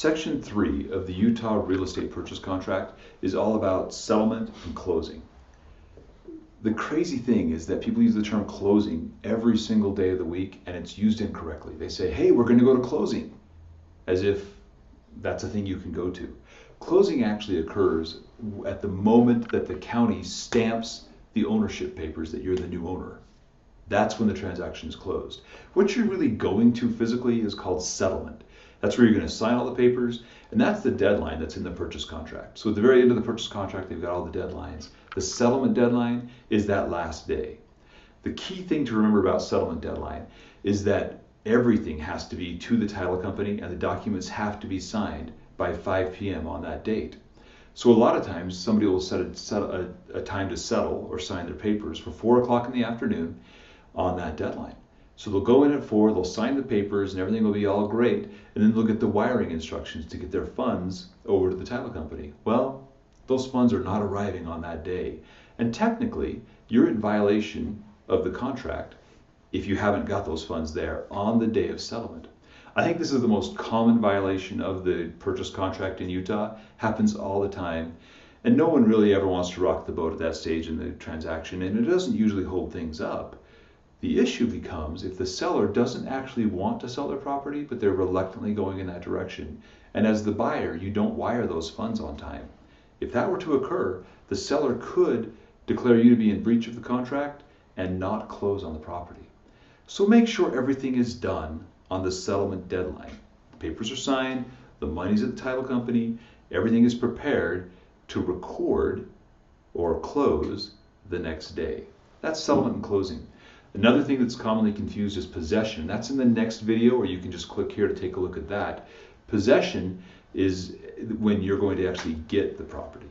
Section 3 of the Utah real estate purchase contract is all about settlement and closing. The crazy thing is that people use the term closing every single day of the week, and it's used incorrectly. They say, hey, we're going to go to closing, as if that's a thing you can go to. Closing actually occurs at the moment that the county stamps the ownership papers that you're the new owner. That's when the transaction is closed. What you're really going to physically is called settlement. That's where you're going to sign all the papers, and that's the deadline that's in the purchase contract. So at the very end of the purchase contract, they've got all the deadlines. The settlement deadline is that last day. The key thing to remember about settlement deadline is that everything has to be to the title company, and the documents have to be signed by 5 p.m. on that date. So a lot of times somebody will set a time to settle or sign their papers for 4 o'clock in the afternoon on that deadline. So they'll go in at 4, they'll sign the papers, and everything will be all great, and then they'll get the wiring instructions to get their funds over to the title company. Well, those funds are not arriving on that day. And technically, you're in violation of the contract if you haven't got those funds there on the day of settlement. I think this is the most common violation of the purchase contract in Utah. Happens all the time. And no one really ever wants to rock the boat at that stage in the transaction, and it doesn't usually hold things up. The issue becomes if the seller doesn't actually want to sell their property, but they're reluctantly going in that direction. And as the buyer, you don't wire those funds on time. If that were to occur, the seller could declare you to be in breach of the contract and not close on the property. So make sure everything is done on the settlement deadline. The papers are signed, the money's at the title company, everything is prepared to record or close the next day. That's settlement and closing. Another thing that's commonly confused is possession. That's in the next video, or you can just click here to take a look at that. Possession is when you're going to actually get the property.